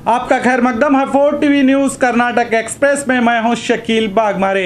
आपका खैर मकदम है 4 टीवी न्यूज कर्नाटक एक्सप्रेस में। मैं हूं शकील बागमारे।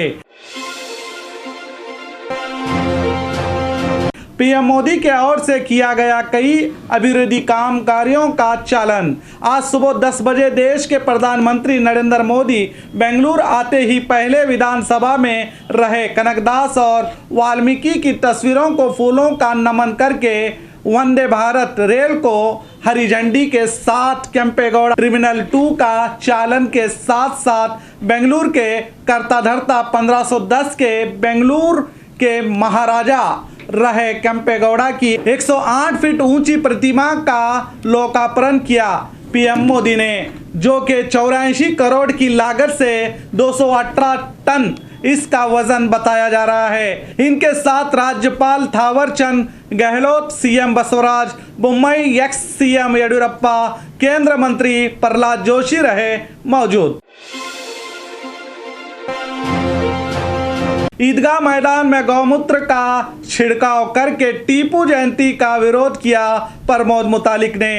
पीएम मोदी के ओर से किया गया कई अभिवृद्धि काम कार्यों का चालन। आज सुबह 10 बजे देश के प्रधानमंत्री नरेंद्र मोदी बेंगलुरु आते ही पहले विधानसभा में रहे कनकदास और वाल्मीकि की तस्वीरों को फूलों का नमन करके वंदे भारत रेल को हरी झंडी के साथ केंपेगौड़ा टर्मिनल 2 का चालन के साथ साथ बेंगलुरु के करता धरता 1510 के बेंगलुरु के महाराजा रहे केंपेगौड़ा की 108 फीट ऊंची प्रतिमा का लोकार्पण किया पीएम मोदी ने, जो कि 84 करोड़ की लागत से 218 टन इसका वजन बताया जा रहा है। इनके साथ राज्यपाल Thawarchand Gehlot, CM Basavaraj Bommai, ex CM Yediyurappa, केंद्र मंत्री प्रहलाद जोशी रहे मौजूद। ईदगाह मैदान में गौमूत्र का छिड़काव करके टीपू जयंती का विरोध किया प्रमोद मुतालिक ने।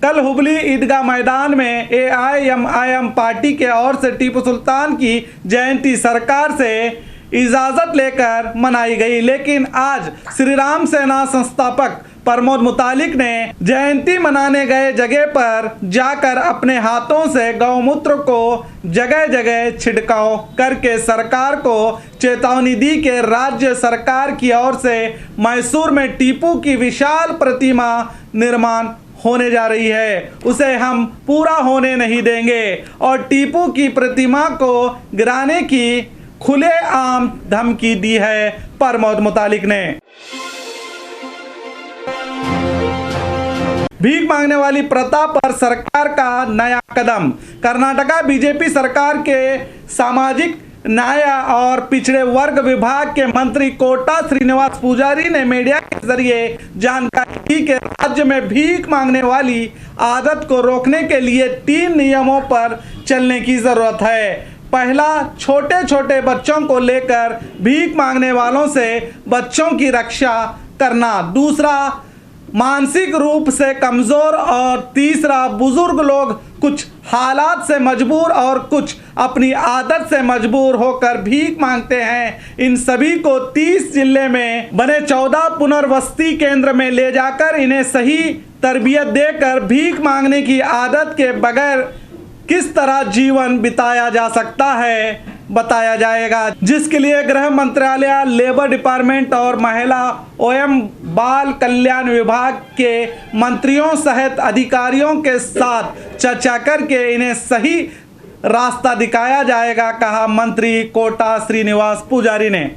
कल हुबली ईदगाह मैदान में एआईएमआईएम पार्टी के ओर से टीपू सुल्तान की जयंती सरकार से इजाजत लेकर मनाई गई, लेकिन आज श्री राम सेना संस्थापक प्रमोद मुतालिक ने जयंती मनाने गए जगह पर जाकर अपने हाथों से गौमूत्र को जगह जगह छिड़काव करके सरकार को चेतावनी दी कि राज्य सरकार की ओर से मैसूर में टीपू की विशाल प्रतिमा निर्माण होने जा रही है, उसे हम पूरा होने नहीं देंगे और टीपू की प्रतिमा को गिराने की खुलेआम धमकी दी है प्रमोद मुतालिक ने। भीख मांगने वाली प्रथा पर सरकार का नया कदम। कर्नाटका बीजेपी सरकार के सामाजिक न्याय और पिछड़े वर्ग विभाग के मंत्री कोटा श्रीनिवास पुजारी ने मीडिया के जरिए जानकारी दी कि राज्य में भीख मांगने वाली आदत को रोकने के लिए 3 नियमों पर चलने की जरूरत है। पहला, छोटे छोटे बच्चों को लेकर भीख मांगने वालों से बच्चों की रक्षा करना। दूसरा, मानसिक रूप से कमजोर और तीसरा, बुजुर्ग लोग कुछ हालात से मजबूर और कुछ अपनी आदत से मजबूर होकर भीख मांगते हैं। इन सभी को 30 जिले में बने 14 पुनर्वसति केंद्र में ले जाकर इन्हें सही तरबियत देकर भीख मांगने की आदत के बगैर किस तरह जीवन बिताया जा सकता है बताया जाएगा, जिसके लिए गृह मंत्रालय, लेबर डिपार्टमेंट और महिला एवं बाल कल्याण विभाग के मंत्रियों सहित अधिकारियों के साथ चर्चा करके इन्हें सही रास्ता दिखाया जाएगा, कहा मंत्री कोटा श्रीनिवास पुजारी ने।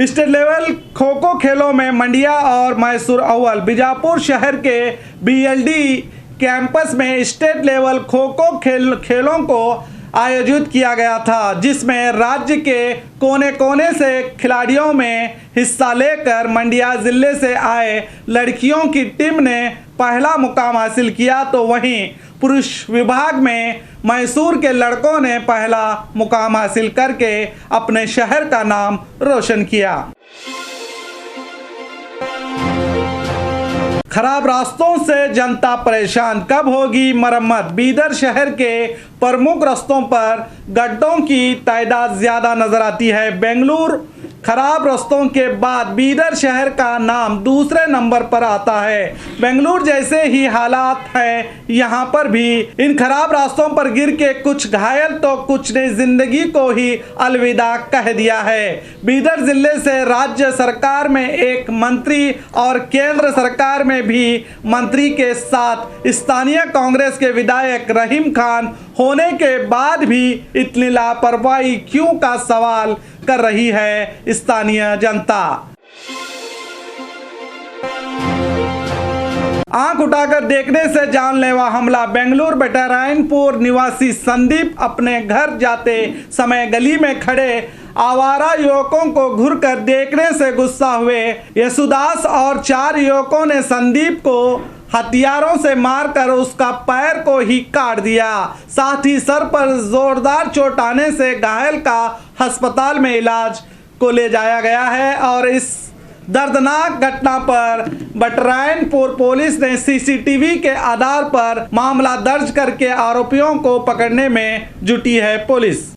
स्टेट लेवल खो खो खेलों में मंडिया और मैसूर अव्वल। बीजापुर शहर के बीएलडी कैंपस में स्टेट लेवल खो खो खेलों को आयोजित किया गया था, जिसमें राज्य के कोने कोने से खिलाड़ियों में हिस्सा लेकर मंडिया जिले से आए लड़कियों की टीम ने पहला मुकाम हासिल किया, तो वहीं पुरुष विभाग में मैसूर के लड़कों ने पहला मुकाम हासिल करके अपने शहर का नाम रोशन किया। खराब रास्तों से जनता परेशान, कब होगी मरम्मत। बीदर शहर के प्रमुख रास्तों पर गड्ढों की तादाद ज्यादा नजर आती है। बेंगलुरु खराब रास्तों के बाद बीदर शहर का नाम दूसरे नंबर पर आता है। बेंगलुरु जैसे ही हालात हैं यहाँ पर भी। इन खराब रास्तों पर गिर के कुछ घायल तो कुछ ने जिंदगी को ही अलविदा कह दिया है। बीदर जिले से राज्य सरकार में एक मंत्री और केंद्र सरकार में भी मंत्री के साथ स्थानीय कांग्रेस के विधायक रहीम खान होने के बाद भी इतनी लापरवाही क्यों का सवाल कर रही है स्थानीय जनता। आंख उठाकर देखने से जानलेवा हमला। बेंगलुरु बेटारायनपुर निवासी संदीप अपने घर जाते समय गली में खड़े आवारा युवकों को घूरकर देखने से गुस्सा हुए यशुदास और 4 युवकों ने संदीप को हथियारों से मारकर उसका पैर को ही काट दिया। साथ ही सर पर जोरदार चोट आने से घायल का अस्पताल में इलाज को ले जाया गया है और इस दर्दनाक घटना पर बटरायनपुर पुलिस ने सीसीटीवी के आधार पर मामला दर्ज करके आरोपियों को पकड़ने में जुटी है पुलिस।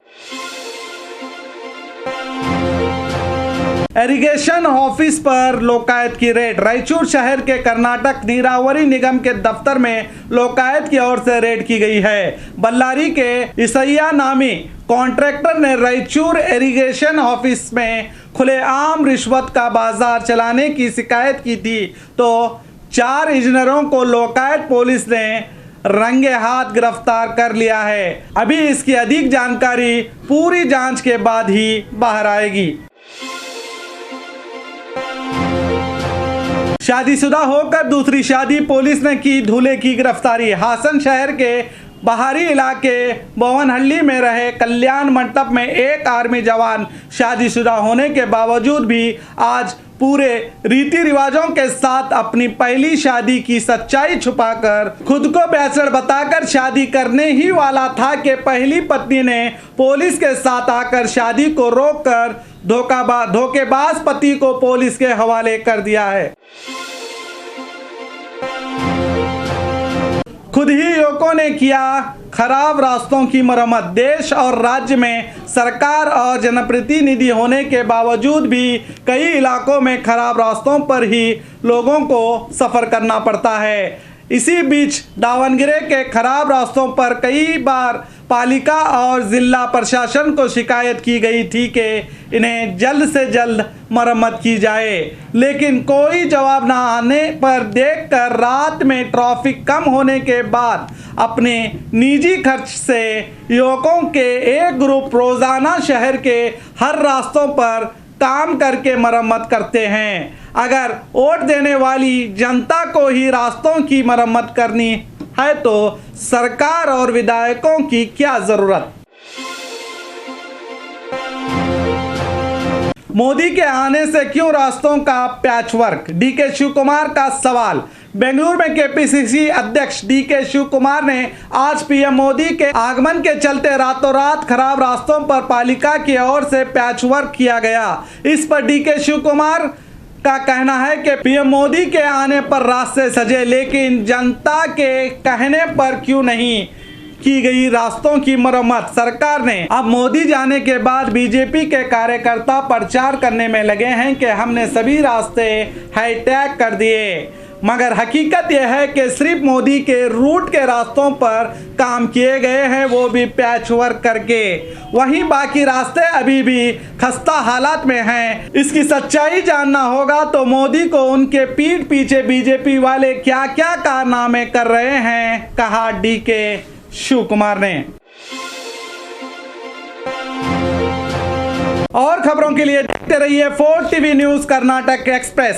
इरिगेशन ऑफिस पर लोकायत की रेड। रायचूर शहर के कर्नाटक नीरावरी निगम के दफ्तर में लोकायत की ओर से रेड की गई है। बल्लारी के इसैया नामी कॉन्ट्रैक्टर ने रायचूर इरिगेशन ऑफिस में खुलेआम रिश्वत का बाजार चलाने की शिकायत की थी, तो 4 इंजीनियरों को लोकायत पुलिस ने रंगे हाथ गिरफ्तार कर लिया है। अभी इसकी अधिक जानकारी पूरी जांच के बाद ही बाहर आएगी। शादीशुदा होकर दूसरी शादी, पुलिस ने की दूल्हे की गिरफ्तारी। हासन शहर के बाहरी इलाके बोवनहल्ली में रहे कल्याण मंडप में एक आर्मी जवान शादीशुदा होने के बावजूद भी आज पूरे रीति रिवाजों के साथ अपनी पहली शादी की सच्चाई छुपाकर खुद को बैचलर बताकर शादी करने ही वाला था कि पहली पत्नी ने पुलिस के साथ आकर शादी को रोककर धोखेबाज पति को पुलिस के हवाले कर दिया है। खुद ही युवकों ने किया खराब रास्तों की मरम्मत। देश और राज्य में सरकार और जनप्रतिनिधि होने के बावजूद भी कई इलाकों में खराब रास्तों पर ही लोगों को सफ़र करना पड़ता है। इसी बीच दावणगेरे के खराब रास्तों पर कई बार पालिका और जिला प्रशासन को शिकायत की गई थी कि इन्हें जल्द से जल्द मरम्मत की जाए, लेकिन कोई जवाब न आने पर देखकर रात में ट्रैफिक कम होने के बाद अपने निजी खर्च से युवकों के एक ग्रुप रोजाना शहर के हर रास्तों पर काम करके मरम्मत करते हैं। अगर वोट देने वाली जनता को ही रास्तों की मरम्मत करनी है तो सरकार और विधायकों की क्या जरूरत। मोदी के आने से क्यों रास्तों का पैचवर्क, डीके शिव कुमार का सवाल। बेंगलुरु में केपीसीसी अध्यक्ष डीके शिव कुमार ने आज पीएम मोदी के आगमन के चलते रातों रात खराब रास्तों पर पालिका की ओर से पैचवर्क किया गया। इस पर डीके शिव कुमार का कहना है कि पीएम मोदी के आने पर रास्ते सजे, लेकिन जनता के कहने पर क्यों नहीं की गई रास्तों की मरम्मत। सरकार ने अब मोदी जाने के बाद बीजेपी के कार्यकर्ता प्रचार करने में लगे हैं कि हमने सभी रास्ते हाईटेक कर दिए, मगर हकीकत यह है कि सिर्फ मोदी के रूट के रास्तों पर काम किए गए हैं, वो भी पैचवर्क करके। वहीं बाकी रास्ते अभी भी खस्ता हालात में हैं। इसकी सच्चाई जानना होगा तो मोदी को उनके पीठ पीछे बीजेपी वाले क्या क्या कारनामे कर रहे हैं, कहा डीके शिव कुमार ने। और खबरों के लिए देखते रहिए 4 टीवी न्यूज कर्नाटक एक्सप्रेस।